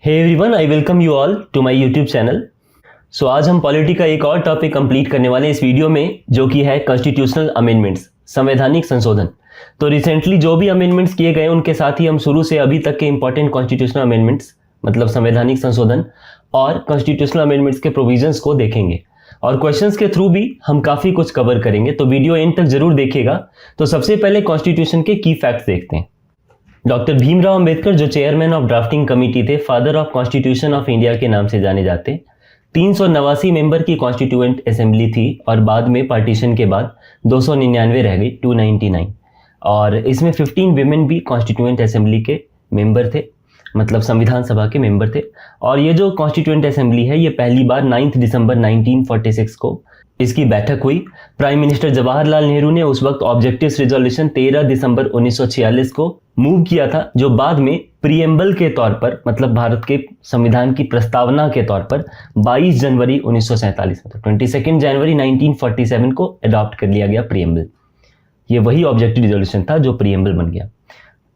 Hey everyone, I welcome you all to my YouTube channel. So आज हम polity का एक और टॉपिक कंप्लीट करने वाले हैं इस वीडियो में, जो कि है कॉन्स्टिट्यूशनल अमेंडमेंट्स, संवैधानिक संशोधन। तो रिसेंटली जो भी अमेंडमेंट्स किए गए उनके साथ ही हम शुरू से अभी तक के इंपॉर्टेंट कॉन्स्टिट्यूशनल अमेंडमेंट्स मतलब संवैधानिक संशोधन और कॉन्स्टिट्यूशनल अमेंडमेंट्स के प्रोविजंस को देखेंगे और क्वेश्चंस के थ्रू भी हम काफ़ी कुछ कवर करेंगे। तो वीडियो एंड तक जरूर देखिएगा। तो सबसे पहले कॉन्स्टिट्यूशन के की फैक्ट्स देखते हैं। डॉक्टर भीमराव अंबेडकर, जो चेयरमैन ऑफ ड्राफ्टिंग कमेटी थे, father of constitution of India के नाम से जाने जाते। 389 मेंबर की कॉन्स्टिट्यूएंट असेंबली थी और बाद में पार्टीशन के बाद 299 रह गई, 299। और इसमें 15 विमेन भी कॉन्स्टिट्यूएंट असेंबली के मेंबर थे, मतलब संविधान सभा के मेंबर थे। और ये जो कॉन्स्टिट्यूएंट असेंबली है, ये पहली बार 9 दिसंबर 1946 को इसकी बैठक हुई। प्राइम मिनिस्टर जवाहरलाल नेहरू ने उस वक्त ऑब्जेक्टिव्स रिजोल्यूशन 13 दिसंबर 1946 को मूव किया था, जो बाद में प्रीएम्बल के तौर पर, मतलब भारत के संविधान की प्रस्तावना के तौर पर 22 जनवरी 1947 मतलब 22 जनवरी 1947 को अडॉप्ट कर लिया गया प्रीएम्बल। ये वही ऑब्जेक्टिव रिजोल्यूशन था जो प्रीएम्बल बन गया।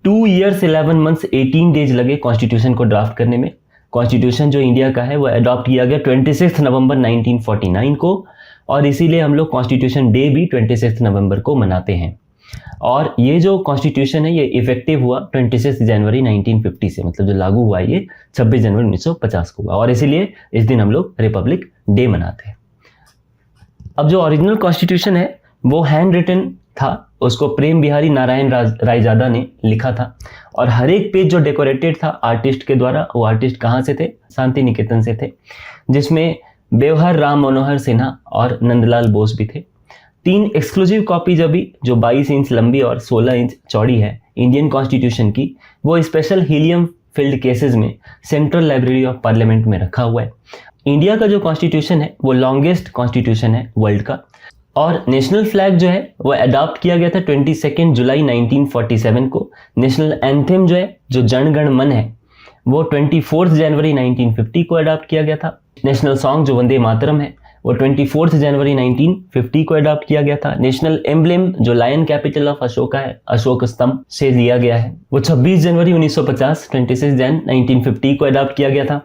2 years 11 months 18 days लगे कॉन्स्टिट्यूशन को ड्राफ्ट करने में। कॉन्स्टिट्यूशन जो इंडिया का है वो अडॉप्ट किया गया 26 नवंबर 1949 को, और इसीलिए हम लोग कॉन्स्टिट्यूशन डे भी 26 नवंबर को मनाते हैं। और ये जो कॉन्स्टिट्यूशन है ये इफेक्टिव हुआ 26 जनवरी 1950 से, मतलब जो लागू हुआ ये 26 जनवरी 1950 को हुआ, और इसीलिए इस दिन हम लोग रिपब्लिक डे मनाते हैं। अब जो ओरिजिनल कॉन्स्टिट्यूशन है वो हैंड रिटन था, उसको प्रेम बिहारी नारायण रायजादा ने लिखा था, और हर एक पेज जो डेकोरेटेड था आर्टिस्ट के द्वारा, वो आर्टिस्ट कहाँ से थे? शांति निकेतन से थे, जिसमें बेवहर राम मनोहर सिन्हा और नंदलाल बोस भी थे। 3 एक्सक्लूसिव कॉपीज अभी, जो 22 इंच लंबी और 16 इंच चौड़ी है इंडियन कॉन्स्टिट्यूशन की, वो स्पेशल हीलियम फील्ड केसेस में सेंट्रल लाइब्रेरी ऑफ पार्लियामेंट में रखा हुआ है। इंडिया का जो कॉन्स्टिट्यूशन है वो लॉन्गेस्ट कॉन्स्टिट्यूशन है वर्ल्ड का, और नेशनल फ्लैग जो है वो अडॉप्ट किया गया था 22 जुलाई 1947 को। नेशनल एंथम जो है, जो जन गण मन है, वो 24 जनवरी 1950 को अडॉप्ट किया गया था। नेशनल सॉन्ग जो वंदे मातरम है वो 24 जनवरी 1950 को अडॉप्ट किया गया था। नेशनल एम्ब्लेम जो लायन कैपिटल ऑफ अशोका है, अशोक स्तंभ से लिया गया है, वो 26 जनवरी 1950 26 जन 1950 को अडॉप्ट किया गया था।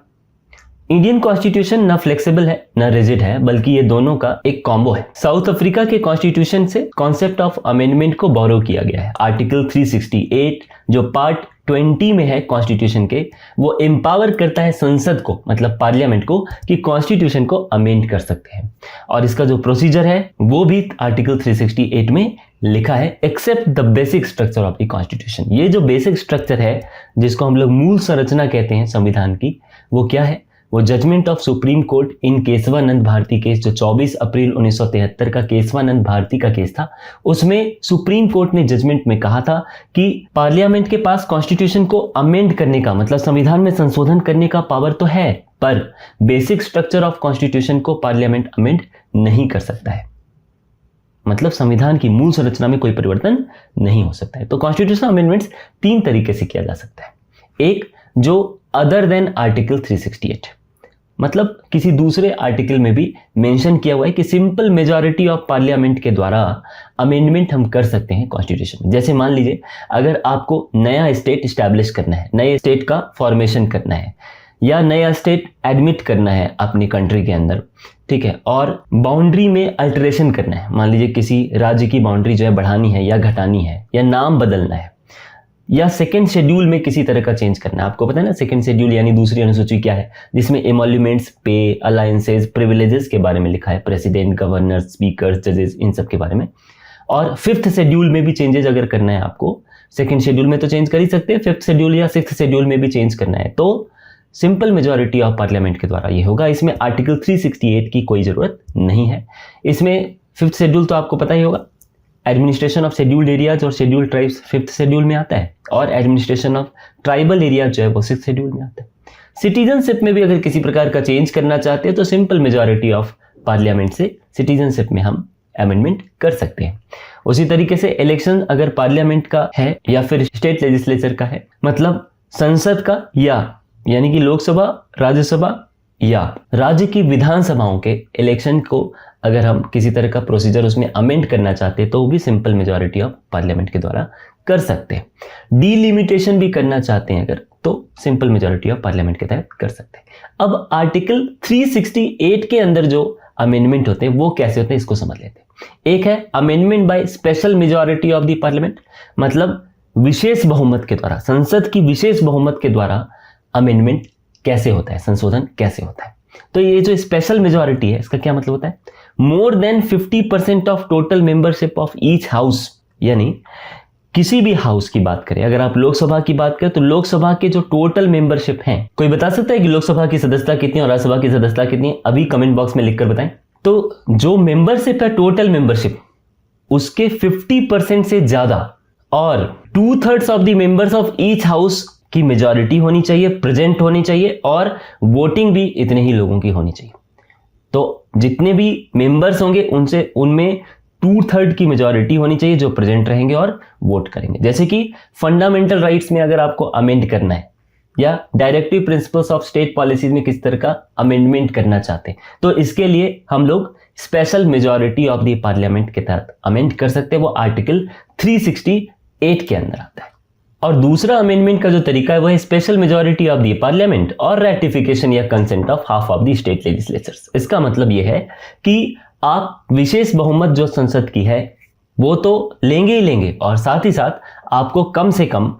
इंडियन कॉन्स्टिट्यूशन ना फ्लेक्सिबल है ना रिजिड है, बल्कि ये दोनों का एक कॉम्बो है। साउथ अफ्रीका के कॉन्स्टिट्यूशन से कॉन्सेप्ट ऑफ अमेंडमेंट को बोरो किया गया है। आर्टिकल 368 जो पार्ट 20 में है कॉन्स्टिट्यूशन के, वो एम्पावर करता है संसद को, मतलब पार्लियामेंट को, कि कॉन्स्टिट्यूशन को अमेंड कर सकते हैं। और इसका जो प्रोसीजर है वो भी आर्टिकल 368 में लिखा है, except the basic structure of the constitution. ये जो बेसिक स्ट्रक्चर है, जिसको हम लोग मूल संरचना कहते हैं संविधान की, वो क्या है? वो judgement of Supreme Court in Kesavananda Bharati case, जो 24 अप्रैल 1973 का केशवानंद भारती का केस था, उसमें सुप्रीम कोर्ट ने जजमेंट में कहा था कि पार्लियामेंट के पास कॉन्स्टिट्यूशन को अमेंड करने का, मतलब संविधान में संशोधन करने का पावर तो है, पर बेसिक स्ट्रक्चर ऑफ कॉन्स्टिट्यूशन को पार्लियामेंट अमेंड नहीं कर सकता है। मतलब संविधान की मूल संरचना में कोई परिवर्तन नहीं हो सकता है। तो कॉन्स्टिट्यूशनल अमेंडमेंट्स 3 तरीके से किया जा सकता है। एक, जो अदर देन आर्टिकल 368, मतलब किसी दूसरे आर्टिकल में भी मेंशन किया हुआ है कि सिंपल मेजॉरिटी ऑफ पार्लियामेंट के द्वारा अमेंडमेंट हम कर सकते हैं कॉन्स्टिट्यूशन में। जैसे मान लीजिए अगर आपको नया स्टेट इस्टेब्लिश करना है, नए स्टेट का फॉर्मेशन करना है, या नया स्टेट एडमिट करना है अपनी कंट्री के अंदर, ठीक है, और बाउंड्री में अल्टरेशन करना है, मान लीजिए किसी राज्य की बाउंड्री जो है बढ़ानी है या घटानी है, या नाम बदलना है, या सेकंड शेड्यूल में किसी तरह का चेंज करना है। आपको पता है ना सेकंड शेड्यूल यानी दूसरी अनुसूची क्या है, जिसमें एमोल्यूमेंट्स, पे, अलायंसेज, प्रिविलेजेस के बारे में लिखा है, प्रेसिडेंट, गवर्नर, स्पीकर, जजेस, इन सब के बारे में। और 5th शेड्यूल में भी चेंजेस अगर करना है आपको, सेकंड शेड्यूल में तो चेंज कर ही सकते हैं, 5th शेड्यूल या 6th शेड्यूल में भी चेंज करना है तो सिंपल मेजॉरिटी ऑफ पार्लियामेंट के द्वारा ये होगा। इसमें आर्टिकल 368 की कोई जरूरत नहीं है। इसमें 5th शेड्यूल तो आपको पता ही होगा, एडमिनिस्ट्रेशन ऑफ शेड्यूल्ड एरियाज और शेड्यूल्ड ट्राइब्स 5th शेड्यूल में आता है, और एडमिनिस्ट्रेशन ऑफ ट्राइबल एरियाज जो है वो 6th शेड्यूल में आता है। सिटीजनशिप में भी अगर किसी प्रकार का चेंज करना चाहते हैं तो सिंपल मेजॉरिटी ऑफ पार्लियामेंट से सिटीजनशिप में हम अमेंडमेंट कर सकते हैं। उसी तरीके से इलेक्शन अगर पार्लियामेंट का है या फिर स्टेट लेजिस्लेचर का है, मतलब संसद का, यानी कि लोकसभा, राज्यसभा या राज्य की विधानसभाओं के इलेक्शन को अगर हम किसी तरह का प्रोसीजर उसमें अमेंड करना चाहते हैं तो वो भी सिंपल मेजॉरिटी ऑफ पार्लियामेंट के द्वारा कर सकते हैं। डीलिमिटेशन भी करना चाहते हैं अगर, तो सिंपल मेजॉरिटी ऑफ पार्लियामेंट के तहत कर सकते हैं। अब आर्टिकल 368 के अंदर जो अमेंडमेंट होते हैं वो कैसे होते हैं इसको समझ लेते हैं। एक है amendment by special majority of the parliament, मतलब विशेष बहुमत के द्वारा, संसद की विशेष बहुमत के द्वारा अमेंडमेंट कैसे होता है, संशोधन कैसे होता है। तो ये जो स्पेशल मेजॉरिटी है इसका क्या मतलब होता है, more than 50% of total membership of each house, यानी किसी भी हाउस की बात करें, अगर आप लोकसभा की बात करें तो लोकसभा के जो टोटल मेंबरशिप हैं, कोई बता सकता है कि लोकसभा की सदस्यता कितनी और राज्यसभा की सदस्यता कितनी है? अभी कमेंट बॉक्स में लिखकर बताएं। तो जो मेंबरशिप है, टोटल मेंबरशिप, उसके 50% से ज्यादा और 2/3 of the members of each house की मेजॉरिटी होनी चाहिए, प्रेजेंट होनी चाहिए, और वोटिंग भी इतने ही लोगों की होनी चाहिए। तो जितने भी मेंबर्स होंगे उनमें 2/3 की मेजॉरिटी होनी चाहिए जो प्रेजेंट रहेंगे और वोट करेंगे। जैसे कि फंडामेंटल राइट्स में अगर आपको अमेंड करना है या directive principles of state policies में किस तरह का अमेंडमेंट करना चाहते हैं, तो इसके लिए हम लोग special majority of the parliament के तहत अमेंड कर सकते हैं। वो आर्टिकल 368 के अंदर आता है। और दूसरा अमेंडमेंट का जो तरीका है वो है special majority of the parliament और रैटिफिकेशन या consent of half of the state legislatures. इसका मतलब यह है कि आप विशेष बहुमत जो संसद की है वो तो लेंगे ही लेंगे, और साथ ही साथ आपको कम से कम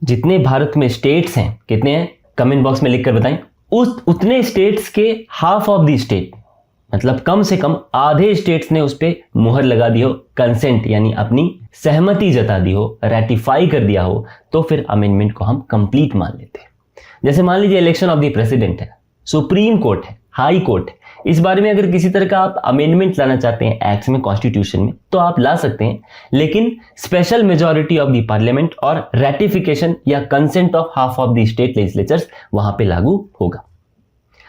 जितने भारत में स्टेट्स हैं, कितने हैं कमेंट बॉक्स में लिखकर बताएं, उतने स्टेट्स के हाफ ऑफ द स्टेट, मतलब कम से कम आधे स्टेट्स ने उस पर मुहर लगा दी हो, कंसेंट यानी अपनी सहमति जता दी हो, रैटिफाई कर दिया हो, तो फिर अमेंडमेंट को हम कंप्लीट मान लेते हैं। जैसे मान लीजिए इलेक्शन ऑफ द प्रेसिडेंट है, सुप्रीम कोर्ट है, हाई कोर्ट है, इस बारे में अगर किसी तरह का आप अमेंडमेंट लाना चाहते हैं एक्ट्स में, कॉन्स्टिट्यूशन में, तो आप ला सकते हैं, लेकिन special majority of the parliament और रैटिफिकेशन या consent of half of the state legislatures वहां पे लागू होगा।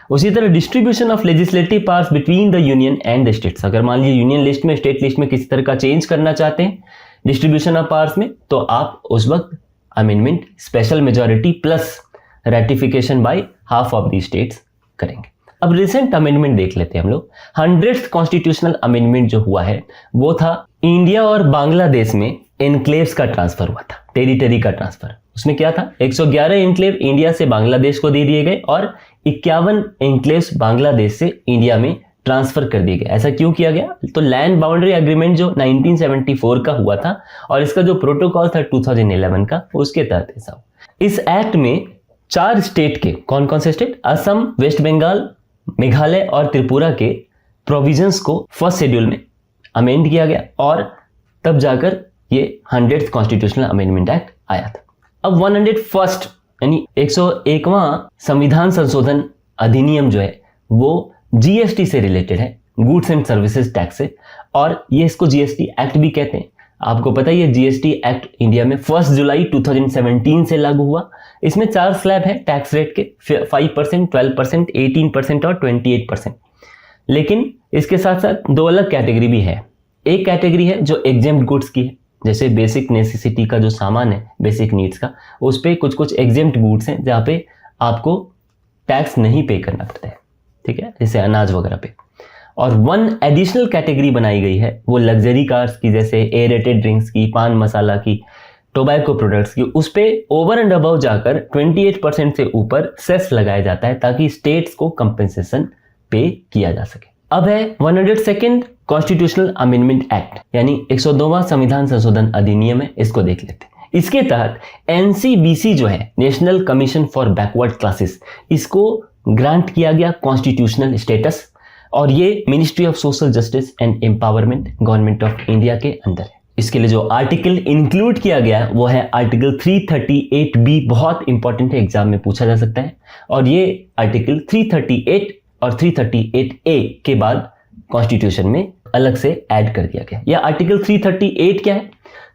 उसी तरह distribution of legislative powers between the union and the states, अगर मान लीजिए यूनियन लिस्ट में, स्टेट लिस्ट में किसी तरह का चेंज करना चाहते हैं डिस्ट्रीब्यूशन ऑफ पावर्स में, तो आप उस वक्त amendment special majority plus ratification by half of the states करेंगे। अब रिसेंट अमेंडमेंट देख लेते हैं हम लोग। 100th कॉन्स्टिट्यूशनल अमेंडमेंट जो हुआ है वो था इंडिया और बांग्लादेश में एनक्लेव्स का ट्रांसफर हुआ था, टेरिटरी का ट्रांसफर। उसमें क्या था, 111 एनक्लेव इंडिया से बांग्लादेश को दे दिए गए और 51 एनक्लेव्स बांग्लादेश से इंडिया में ट्रांसफर कर दिए गए। ऐसा क्यों किया गया, तो लैंड बाउंड्री एग्रीमेंट जो 1974 का हुआ था और इसका जो प्रोटोकॉल था 2011 का, उसके तहत ऐसा हुआ। इस एक्ट में 4 स्टेट के, कौन कौन से स्टेट, असम, वेस्ट बंगाल, मेघालय और त्रिपुरा के प्रोविजंस को फर्स्ट शेड्यूल में अमेंड किया गया और तब जाकर ये 100th कॉन्स्टिट्यूशनल अमेंडमेंट एक्ट आया था। अब 101st यानी 101वां संविधान संशोधन अधिनियम जो है वो जीएसटी से रिलेटेड है, गुड्स एंड सर्विसेज टैक्स से, और ये इसको जीएसटी एक्ट भी कहते हैं। आपको पता ही है जीएसटी एक्ट इंडिया में 1 जुलाई 2017 से लागू हुआ। इसमें 4 स्लैब है टैक्स रेट के, 5%, 12%, 18% और 28%। लेकिन इसके साथ साथ 2 अलग कैटेगरी भी है। एक कैटेगरी है जो एग्जेम्प्ट गुड्स की है, जैसे बेसिक नेसेसिटी का जो सामान है, बेसिक नीड्स का, उस पर कुछ एग्जेम्प्ट गुड्स हैं जहाँ पे आपको टैक्स नहीं पे करना पड़ता है, ठीक है, जैसे अनाज वगैरह पे। और 1 एडिशनल कैटेगरी बनाई गई है, वो लग्जरी कार्स की, जैसे एरेटेड ड्रिंक्स की, पान मसाला की, टोबैको प्रोडक्ट्स की, उस पे ओवर एंड अबव जाकर 28% से ऊपर सेस लगाया जाता है ताकि स्टेट्स को कंपेंसेशन पे किया जा सके। अब है 102nd कॉन्स्टिट्यूशनल अमेंडमेंट एक्ट, यानी 102वां संविधान संशोधन अधिनियम है, इसको देख लेते हैं। इसके तहत एनसीबीसी जो है, national commission for backward classes, इसको ग्रांट किया गया कॉन्स्टिट्यूशनल स्टेटस, और ये ministry of social justice and empowerment government of India के अंदर है। इसके लिए जो आर्टिकल इंक्लूड किया गया वो है आर्टिकल 338B, बहुत इंपॉर्टेंट है, एग्जाम में पूछा जा सकता है। और ये आर्टिकल 338 और 338A के बाद कॉन्स्टिट्यूशन में अलग से ऐड कर दिया गया। या आर्टिकल 338 क्या है,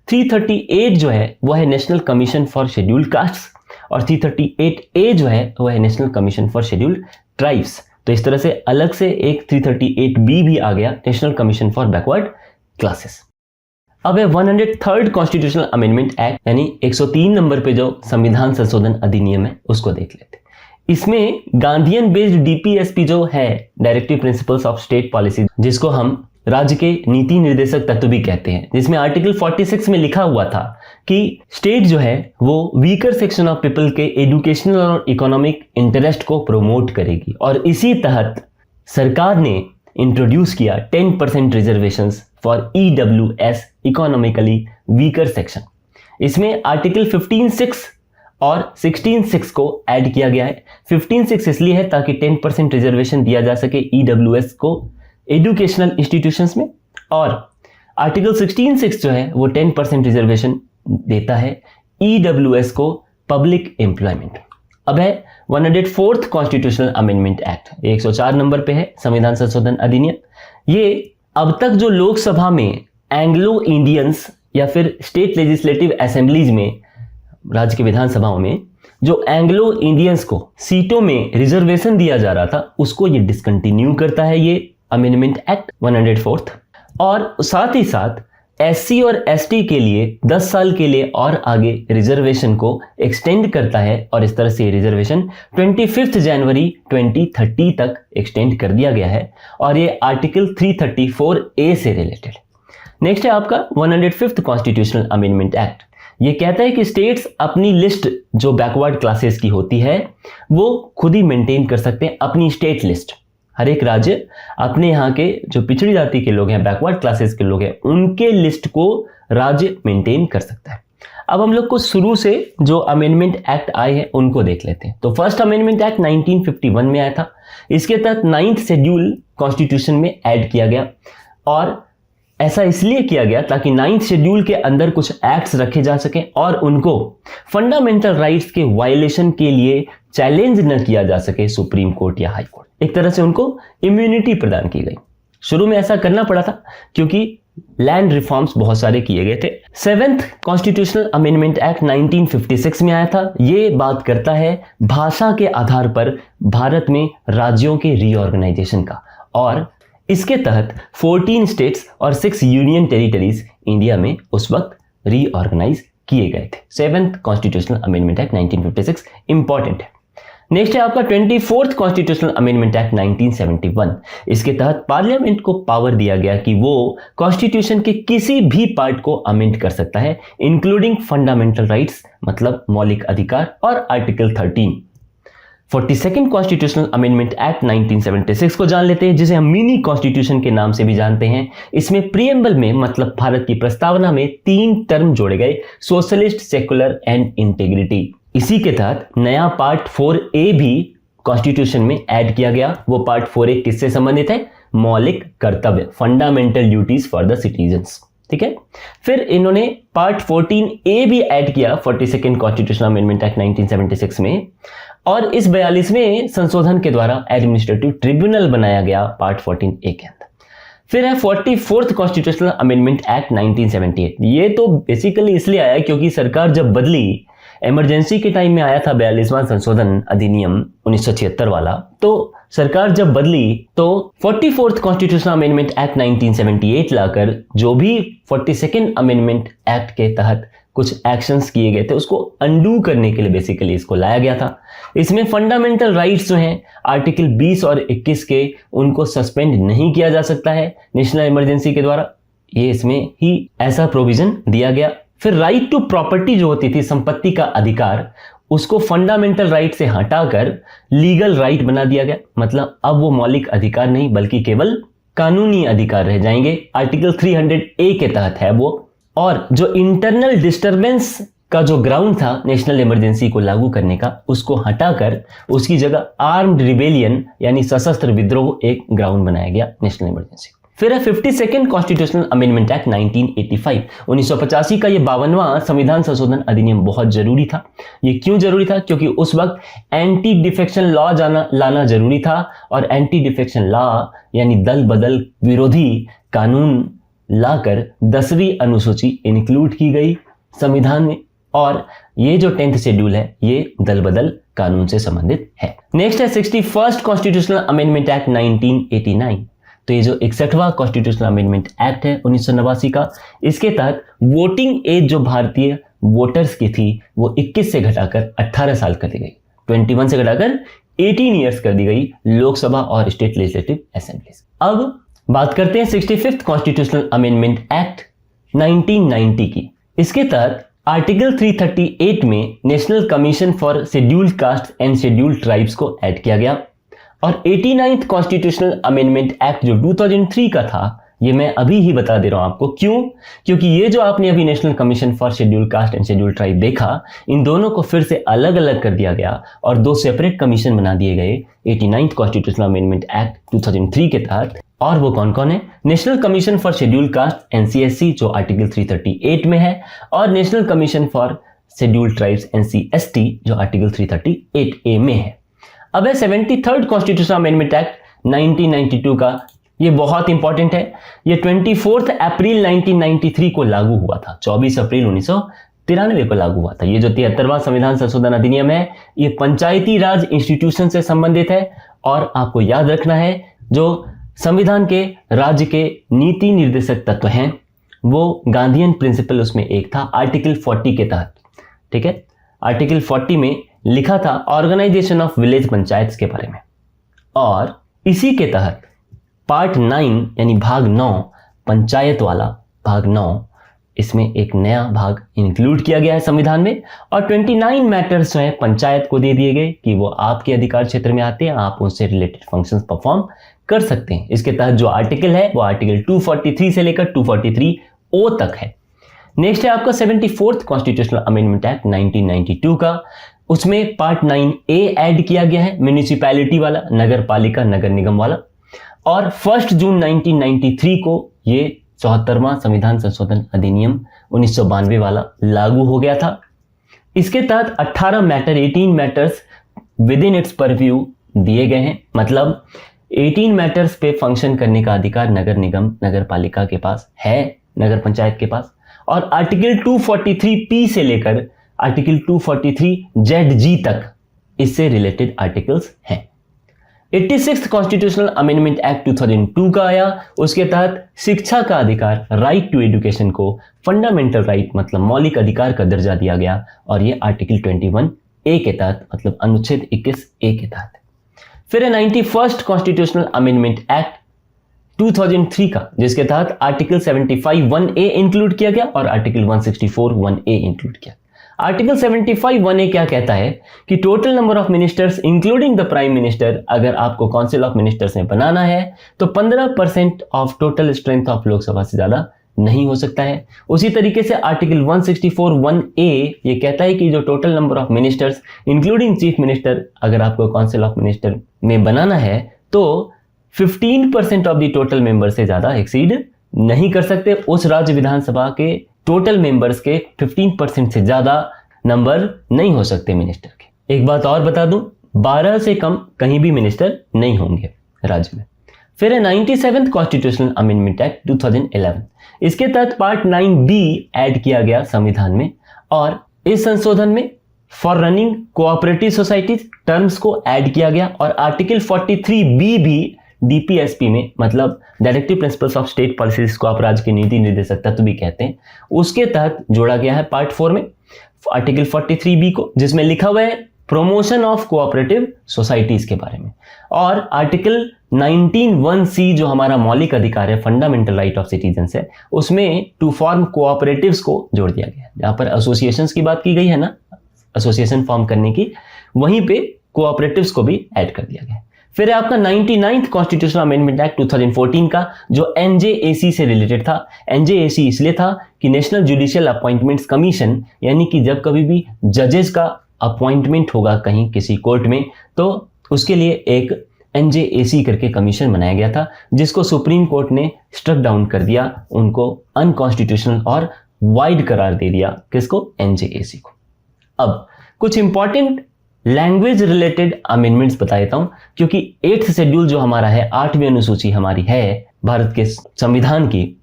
338 जो है वो है national commission for scheduled castes, और 338A जो है वो है national commission for scheduled tribes. तो इस तरह से अलग से एक 338B भी आ गया, national commission for backward classes. अब है 103rd कॉन्स्टिट्यूशनल अमेंडमेंट एक्ट, यानी 103 नंबर पे जो संविधान संशोधन अधिनियम है उसको देख लेते हैं। इसमें गांधीयन बेस्ड डीपीएसपी जो है, directive principles of state policy, जिसको हम राज्य के नीति निर्देशक तत्व भी कहते हैं, जिसमें आर्टिकल 46 में लिखा हुआ था कि स्टेट जो है वो वीकर सेक्शन ऑफ पीपल के एजुकेशनल और इकोनॉमिक इंटरेस्ट को प्रमोट करेगी। और इसी तहत सरकार ने इंट्रोड्यूस किया 10% reservations for EWS economically weaker section. इसमें आर्टिकल 15(6) और 16(6) को ऐड किया गया है। 15(6) इसलिए है ताकि 10% रिजर्वेशन दिया जा सके EWS को एजुकेशनल इंस्टीट्यूशंस में, और आर्टिकल 16(6) जो है वो 10% रिजर्वेशन देता है EWS को पब्लिक एम्प्लॉयमेंट। अब है 104th constitutional amendment act, 104 number पे है संविधान संशोधन अधिनियम। ये अब तक जो लोकसभा में एंग्लो इंडियंस या फिर स्टेट लेजिस्लेटिव असेंबलीज में, राज्य के विधानसभाओं में जो एंग्लो इंडियंस को सीटों में रिजर्वेशन दिया जा रहा था, उसको ये डिसकंटिन्यू करता है ये अमेंडमेंट एक्ट 104th। और साथ ही साथ SC और ST के लिए 10 साल के लिए और आगे रिजर्वेशन को एक्सटेंड करता है, और इस तरह से रिजर्वेशन 25 जनवरी 2030 तक एक्सटेंड कर दिया गया है, और ये आर्टिकल 334A से रिलेटेड। नेक्स्ट है आपका 105th कॉन्स्टिट्यूशनल अमेंडमेंट एक्ट। ये कहता है कि स्टेट्स अपनी लिस्ट जो बैकवर्ड क्लासेस की होती है वो खुद ही मेंटेन कर सकते हैं, अपनी स्टेट लिस्ट। हर एक राज्य अपने यहाँ के जो पिछड़ी जाति के लोग हैं, बैकवर्ड क्लासेस के लोग हैं, उनके लिस्ट को राज्य मेंटेन कर सकता है। अब हम लोग को शुरू से जो अमेंडमेंट एक्ट आए हैं उनको देख लेते हैं। तो फर्स्ट अमेंडमेंट एक्ट 1951 में आया था। इसके तहत 9th शेड्यूल कॉन्स्टिट्यूशन में ऐड किया गया, और ऐसा इसलिए किया गया ताकि 9th शेड्यूल के अंदर कुछ एक्ट्स रखे जा सकें और उनको फंडामेंटल राइट्स के वायलेशन के लिए चैलेंज न किया जा सके सुप्रीम कोर्ट या हाई कोर्ट। एक तरह से उनको इम्यूनिटी प्रदान की गई। शुरू में ऐसा करना पड़ा था क्योंकि लैंड रिफॉर्म्स बहुत सारे किए गए थे। 7th कॉन्स्टिट्यूशनल अमेंडमेंट एक्ट 1956 में आया था। ये बात करता है भाषा के आधार पर भारत में राज्यों के रीऑर्गेनाइजेशन का, और इसके तहत 14 स्टेट्स और 6 यूनियन टेरिटरीज इंडिया में उस वक्त रीऑर्गेनाइज किए गए थे। 7th constitutional amendment act 1956 important है। नेक्स्ट है आपका 24th कॉन्स्टिट्यूशनल अमेंडमेंट एक्ट 1971। इसके तहत पार्लियामेंट को पावर दिया गया कि वो कॉन्स्टिट्यूशन के किसी भी पार्ट को अमेंड कर सकता है, इंक्लूडिंग फंडामेंटल राइट्स मतलब मौलिक अधिकार, और article 13। 42nd constitutional amendment act 1976 को जान लेते हैं, जिसे हम मिनी कॉन्स्टिट्यूशन के नाम से भी जानते हैं। इसमें प्रीएम्बल में मतलब भारत की प्रस्तावना में 3 टर्म जोड़े गए, सोशलिस्ट, सेकुलर एंड इंटेग्रिटी। इसी के तहत नया पार्ट 4A भी कॉन्स्टिट्यूशन में ऐड किया गया। वो पार्ट 4A किससे संबंधित है? मौलिक कर्तव्य, fundamental duties for the citizens. ठीक है। फिर इन्होंने पार्ट 14A भी ऐड किया 42nd कॉन्स्टिट्यूशनल अमेंडमेंट एक्ट 1976 में, और इस 42वें संशोधन के द्वारा एडमिनिस्ट्रेटिव ट्रिब्यूनल बनाया गया पार्ट 14A के अंदर। फिर है 44th कॉन्स्टिट्यूशनल अमेंडमेंट एक्ट 1978। ये तो बेसिकली इसलिए आया क्योंकि सरकार जब बदली, इमरजेंसी के टाइम में आया था 42वां संशोधन अधिनियम 1976 वाला, तो सरकार जब बदली तो 44th कॉन्स्टिट्यूशनल अमेंडमेंट एक्ट 1978 लाकर जो भी 42nd अमेंडमेंट एक्ट के तहत कुछ एक्शंस किए गए थे उसको अंडू करने के लिए बेसिकली इसको लाया गया था। इसमें फंडामेंटल राइट्स जो हैं आर्टिकल 20 और 21 के, उनको सस्पेंड नहीं किया जा सकता है नेशनल इमरजेंसी के द्वारा, ये इसमें ही ऐसा प्रोविजन दिया गया। फिर राइट टू प्रॉपर्टी जो होती थी, संपत्ति का अधिकार, उसको फंडामेंटल राइट से हटाकर लीगल राइट बना दिया गया। मतलब अब वो मौलिक अधिकार नहीं बल्कि केवल कानूनी अधिकार रह जाएंगे। आर्टिकल 300A के तहत है वो। और जो इंटरनल डिस्टरबेंस का जो ग्राउंड था नेशनल इमरजेंसी को लागू करने का, उसको हटाकर उसकी जगह आर्म्ड रिबेलियन यानी सशस्त्र विद्रोह एक ग्राउंड बनाया गया नेशनल इमरजेंसी। फिर है 52nd कॉन्स्टिट्यूशनल अमेंडमेंट एक्ट 1985। 1985 का ये 52वां संविधान संशोधन अधिनियम बहुत जरूरी था। ये क्यों जरूरी था? क्योंकि उस वक्त एंटी डिफेक्शन लॉ लाना जरूरी था, और एंटी डिफेक्शन लॉ यानी दल बदल विरोधी कानून लाकर 10वीं अनुसूची इंक्लूड की गई संविधान में, और ये जो 10th शेड्यूल है ये दल बदल कानून से संबंधित है। नेक्स्ट है 61st कॉन्स्टिट्यूशनल अमेंडमेंट एक्ट 1989। तो ये जो 61वां कॉन्स्टिट्यूशनल अमेंडमेंट एक्ट है 1989 का, इसके तहत वोटिंग एज जो भारतीय वोटर्स की थी वो 21 से घटाकर 18 साल कर दी गई, 21 से घटाकर 18 ईयर्स कर दी गई लोकसभा और स्टेट लेजिस्लेटिव असेंबलीज। अब बात करते हैं 65th कॉन्स्टिट्यूशनल अमेंडमेंट एक्ट 1990 की। इसके तहत आर्टिकल 338 में national commission for scheduled caste and scheduled tribes को ऐड किया गया और 89th कॉन्स्टिट्यूशनल अमेंडमेंट एक्ट जो 2003 का था, ये मैं अभी ही बता दे रहा हूं आपको। क्यों? क्योंकि ये जो आपने अभी national commission for scheduled caste and scheduled tribe देखा, इन दोनों को फिर से अलग अलग कर दिया गया और दो सेपरेट कमीशन बना दिए गए 89th कॉन्स्टिट्यूशनल अमेंडमेंट एक्ट 2003 के तहत। और वो कौन कौन है? National commission for scheduled caste NCSC जो आर्टिकल 338 में है, और national commission for scheduled tribes NCST जो आर्टिकल 338A में है। अब है 73rd कॉन्स्टिट्यूशनल अमेंडमेंट एक्ट 1992 का। ये बहुत इंपॉर्टेंट है। ये 24 अप्रैल 1993 को लागू हुआ था। 24 अप्रैल 1993 को लागू हुआ था। ये जो 73वां संविधान संशोधन अधिनियम है, ये पंचायती राज इंस्टीट्यूशन से संबंधित है और आपको याद रखना है जो संविधान के राज्य के नीति निर्देशक तत्व हैं वो गांधीयन प्रिंसिपल उसमें एक था आर्टिकल 40 के तहत। ठीक है, आर्टिकल 40 में लिखा था ऑर्गेनाइजेशन ऑफ विलेज पंचायत के बारे में, और इसी के तहत पार्ट 9 यानी भाग 9 पंचायत वाला भाग 9, इसमें एक नया भाग इंक्लूड किया गया है संविधान में और 29 मैटर्स जो है पंचायत को दे दिए गए कि वो आपके अधिकार क्षेत्र में आते हैं, आप उनसे रिलेटेड फंक्शंस परफॉर्म कर सकते हैं। इसके तहत जो आर्टिकल है वो आर्टिकल 243 से लेकर 243O तक है। नेक्स्ट है आपका 74th कॉन्स्टिट्यूशनल अमेंडमेंट एक्ट 1992 का। उसमें पार्ट 9A ऐड किया गया है, म्युनिसिपैलिटी वाला, नगर पालिका नगर निगम वाला, और 1 जून 1993 को ये 74वां संविधान संशोधन अधिनियम 1992 वाला लागू हो गया था। इसके तहत 18 matters with in its purview दिए गए हैं। मतलब 18 मैटर्स पे फंक्शन करने का अधिकार नगर निगम नगर पालिका के पास है, नगर पंचायत के पास। और आर्टिकल 243P से लेकर आर्टिकल 243ZG तक इससे रिलेटेड आर्टिकल्स हैं। 86th कॉन्स्टिट्यूशनल अमेंडमेंट एक्ट 2002 का आया। उसके तहत शिक्षा का अधिकार, राइट टू एजुकेशन को फंडामेंटल राइट मतलब मौलिक अधिकार का दर्जा दिया गया और ये आर्टिकल 21A के तहत मतलब अनुच्छेद 21A के तहत। फिर है 91st कॉन्स्टिट्यूशनल अमेंडमेंट एक्ट 2003 का, जिसके तहत आर्टिकल 75(1)A इंक्लूड किया गया और आर्टिकल 164(1)A इंक्लूड किया। आर्टिकल 75(1)A क्या कहता है कि total number of ministers including the prime minister, अगर आपको काउंसिल ऑफ मिनिस्टर्स में बनाना है तो 15% of total strength of Lok Sabha से ज्यादा नहीं हो सकता है। उसी तरीके से आर्टिकल 164(1)A ये कहता है कि जो total number of ministers including chief minister, अगर आपको काउंसिल ऑफ मिनिस्टर में बनाना है तो 15% ऑफ द टोटल मेंबर से ज्यादा एक्सीड नहीं कर सकते। उस राज्य विधानसभा के टोटल मेंबर्स के 15% से ज्यादा नंबर नहीं हो सकते मिनिस्टर के। एक बात और बता दूं, 12 से कम कहीं भी मिनिस्टर नहीं होंगे राज्य में। फिर है 97th कॉन्स्टिट्यूशनल अमेंडमेंट एक्ट 2011। इसके तहत पार्ट 9B ऐड किया गया संविधान में और इस संशोधन में for running cooperative societies terms को ऐड किया गया और आर्टिकल 43B भी DPSP में मतलब directive principles of state policies को आप राज्य के नीति निर्देशक तत्व भी कहते हैं, उसके तहत जोड़ा गया है पार्ट 4 में आर्टिकल 43B को, जिसमें लिखा हुआ है प्रमोशन ऑफ कोऑपरेटिव सोसाइटीज के बारे में। और आर्टिकल 19(1)C जो हमारा मौलिक अधिकार है, फंडामेंटल राइट ऑफ सिटीजन्स है, उसमें टू फॉर्म कोऑपरेटिव्स को जोड़ दिया गया है। जहां पर एसोसिएशंस की बात की गई है ना, एसोसिएशन फॉर्म करने की, वहीं पे कोऑपरेटिव्स को भी ऐड कर दिया गया। फिर है आपका 99th कॉन्स्टिट्यूशनल अमेंडमेंट एक्ट 2014 का जो NJAC से रिलेटेड था। NJAC इसलिए था कि नेशनल जुडिशियल अपॉइंटमेंट्स कमीशन, यानी कि जब कभी भी जजेस का अपॉइंटमेंट होगा कहीं किसी कोर्ट में तो उसके लिए एक NJAC करके कमीशन बनाया गया था, जिसको सुप्रीम कोर्ट ने स्ट्रक डाउन कर दिया, उनको अनकॉन्स्टिट्यूशनल और वाइड करार दे दिया। किसको? NJAC को। अब कुछ इंपॉर्टेंट लैंग्वेज रिलेटेड अमेंडमेंट्स बता देता हूं, क्योंकि 8th शेड्यूल जो हमारा है, 8वीं अनुसूची हमारी है भारत के संविधान की,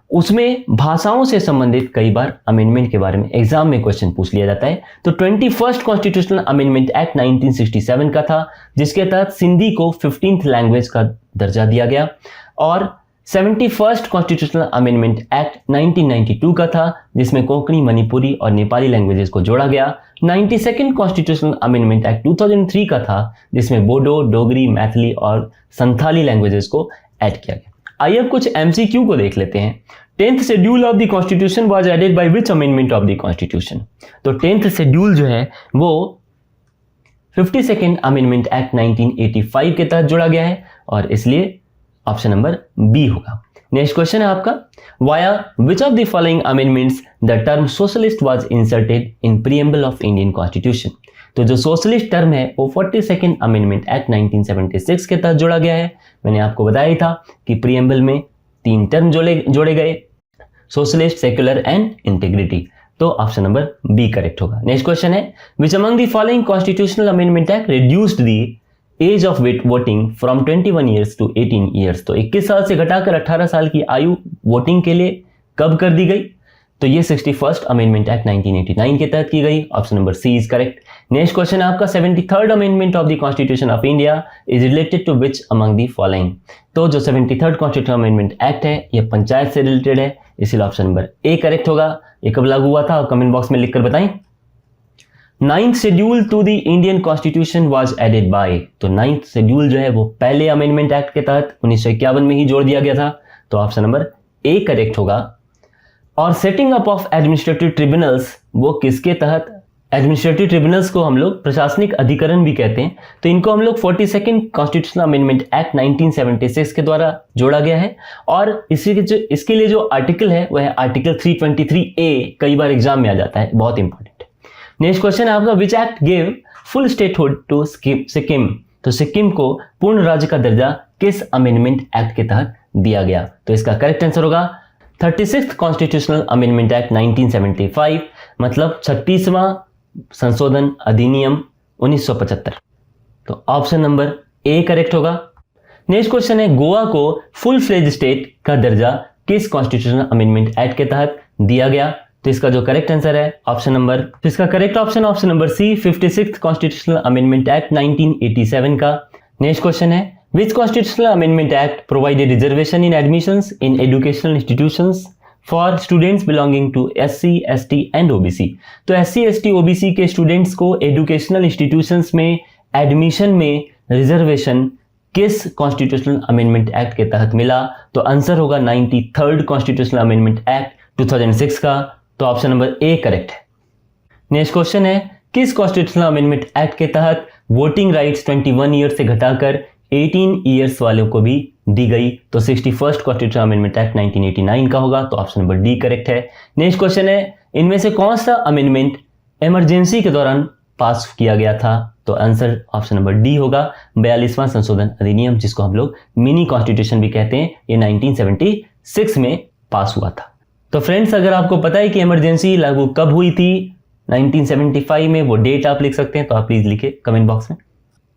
उसमें भाषाओं से संबंधित कई बार अमेंडमेंट के बारे में एग्जाम में क्वेश्चन पूछ लिया जाता है। तो 21st कॉन्स्टिट्यूशनल अमेंडमेंट एक्ट 1967 का था, जिसके तहत सिंधी को 15th लैंग्वेज का दर्जा दिया गया। और 71st कॉन्स्टिट्यूशनल अमेंडमेंट एक्ट 1992 का था, जिसमें कोंकणी, मणिपुरी और नेपाली लैंग्वेजेस को जोड़ा गया। 92nd कॉन्स्टिट्यूशनल अमेंडमेंट एक्ट 2003 का था, जिसमें बोडो, डोगरी, मैथिली और संथाली लैंग्वेजेस को ऐड किया गया। आइए अब कुछ MCQ को देख लेते हैं। 10th schedule of the constitution was added by which amendment of the constitution. तो 10th शेड्यूल जो है वो 52nd अमेंडमेंट एक्ट 1985 के तहत जोड़ा गया है और इसलिए ऑप्शन नंबर बी होगा। नेक्स्ट क्वेश्चन है आपका, via which of the following amendments the term socialist was inserted in preamble of Indian constitution. तो जो सोशलिस्ट टर्म है वो 42nd अमेंडमेंट एक्ट 1976 के तहत जोड़ा गया है। मैंने आपको बताया ही था कि प्रीएम्बल में 3 टर्म जोड़े गए, सोशलिस्ट, सेक्युलर एंड इंटीग्रिटी। तो ऑप्शन नंबर बी करेक्ट होगा। नेक्स्ट क्वेश्चन है, which among the following constitutional amendment act reduced the age of voting from 21 years to 18 years. तो 21 साल से घटाकर 18 साल की आयु वोटिंग के लिए कब कर दी गई? तो ये 61st अमेंडमेंट एक्ट 1989 के तहत की गई। Option number C is correct. Next question है आपका, 73rd amendment of the constitution of India is related to which among the following. तो जो 73rd कॉन्स्टिट्यूशन अमेंडमेंट एक्ट है ये पंचायत से रिलेटेड है, इसलिए ऑप्शन नंबर ए करेक्ट होगा। ये कब लागू हुआ था कमेंट बॉक्स में लिखकर बताएं। 9th schedule to the Indian constitution was added by. तो 9th शेड्यूल जो है वो पहले अमेंडमेंट एक्ट के तहत 1951 में ही जोड़ दिया गया था। तो ऑप्शन नंबर ए करेक्ट होगा। और setting up of administrative tribunals वो किसके तहत? एडमिनिस्ट्रेटिव ट्रिब्यूनल्स को हम लोग प्रशासनिक अधिकरण भी कहते हैं। तो इनको हम लोग 42nd कॉन्स्टिट्यूशनल अमेंडमेंट एक्ट 1976 के द्वारा जोड़ा गया है। और इसके लिए जो आर्टिकल है वह है आर्टिकल 323A। कई बार एग्जाम में आ जाता है, बहुत इंपॉर्टेंट है। नेक्स्ट क्वेश्चन है आपका, which act give full statehood to Sikkim. तो सिक्किम को पूर्ण राज्य का दर्जा किस अमेंडमेंट एक्ट के तहत दिया गया? तो इसका करेक्ट आंसर होगा 36th कॉन्स्टिट्यूशनल अमेंडमेंट एक्ट 1975, मतलब 36वां संशोधन अधिनियम 1975। तो ऑप्शन नंबर ए करेक्ट होगा। नेक्स्ट क्वेश्चन है, गोवा को फुल फ्लेज स्टेट का दर्जा किस कॉन्स्टिट्यूशनल अमेंडमेंट एक्ट के तहत दिया गया? तो इसका जो करेक्ट आंसर है option number C 56th constitutional amendment act 1987 का। नेक्स्ट क्वेश्चन है, which constitutional amendment act provided reservation in admissions in educational institutions for students belonging to SC, ST and OBC। तो SC, ST, OBC के students को educational institutions में admission में reservation किस constitutional amendment act के तहत मिला? तो आंसर होगा 93rd कॉन्स्टिट्यूशनल अमेंडमेंट एक्ट 2006 का। तो ऑप्शन नंबर ए करेक्ट है। नेक्स्ट क्वेश्चन है, किस कॉन्स्टिट्यूशनल अमेंडमेंट एक्ट के तहत वोटिंग राइट्स 21 ईयर से घटाकर 18 ईयर्स वालों को भी दी गई? तो 61st कॉन्स्टिट्यूशनल अमेंडमेंट एक्ट 1989 का होगा। तो ऑप्शन नंबर डी करेक्ट है। नेक्स्ट क्वेश्चन है, इनमें से कौन सा अमेंडमेंट इमरजेंसी के दौरान पास किया गया था? तो आंसर ऑप्शन नंबर डी होगा, 42वां संशोधन अधिनियम, जिसको हम लोग मिनी कॉन्स्टिट्यूशन भी कहते हैं। ये 1976 में पास हुआ था। तो फ्रेंड्स, अगर आपको पता है कि इमरजेंसी लागू कब हुई थी 1975 में, वो डेट आप लिख सकते हैं, तो आप प्लीज लिखे कमेंट बॉक्स में।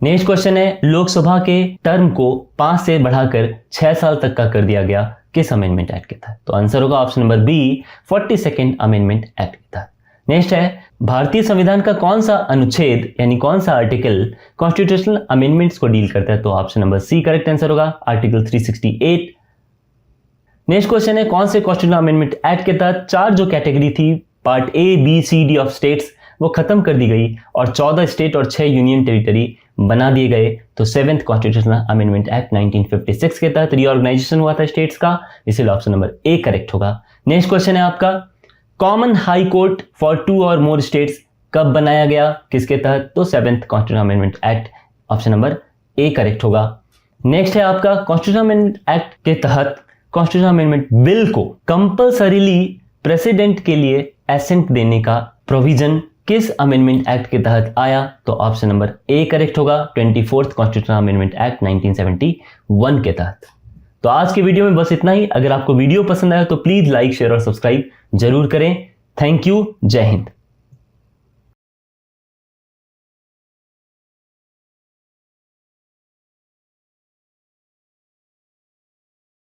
नेक्स्ट क्वेश्चन है, लोकसभा के टर्म को 5 से बढ़ाकर 6 साल तक का कर दिया गया किस अमेंडमेंट एक्ट के तहत? तो आंसर होगा option number B 42nd amendment act के तहत। नेक्स्ट है, भारतीय संविधान का कौन सा अनुच्छेद यानी कौन सा आर्टिकल कॉन्स्टिट्यूशनल अमेंडमेंट्स को डील करता है? तो option number C correct answer होगा, आर्टिकल 368। नेक्स्ट क्वेश्चन है, कौन से कॉन्स्टिट्यूशनल अमेंडमेंट एक्ट के तहत 4 जो कैटेगरी थी part A, B, C, D of states वो खत्म कर दी गई और 14 स्टेट और 6 यूनियन टेरिटरी बना दिए गए? तो 7th कॉन्स्टिट्यूशनल अमेंडमेंट एक्ट 1956 के तहत रीऑर्गेनाइजेशन हुआ था स्टेट्स का, इसलिए ऑप्शन नंबर ए करेक्ट होगा। नेक्स्ट क्वेश्चन है आपका, कॉमन हाई कोर्ट फॉर 2 और मोर स्टेट्स कब बनाया गया, किसके तहत? तो 7th constitutional amendment act, option number A correct होगा। नेक्स्ट है आपका, कॉन्स्टिट्यूशनल अमेंडमेंट एक्ट के तहत कॉन्स्टिट्यूशनल अमेंडमेंट बिल को कंपल्सरीली प्रेसिडेंट के लिए एसेंट देने का प्रोविजन किस अमेंडमेंट एक्ट के तहत आया? तो ऑप्शन नंबर ए करेक्ट होगा, 24th कॉन्स्टिट्यूशनल अमेंडमेंट एक्ट 1971 के तहत। तो आज के वीडियो में बस इतना ही। अगर आपको वीडियो पसंद आया तो प्लीज लाइक, शेयर और सब्सक्राइब जरूर करें। Thank you. जय हिंद।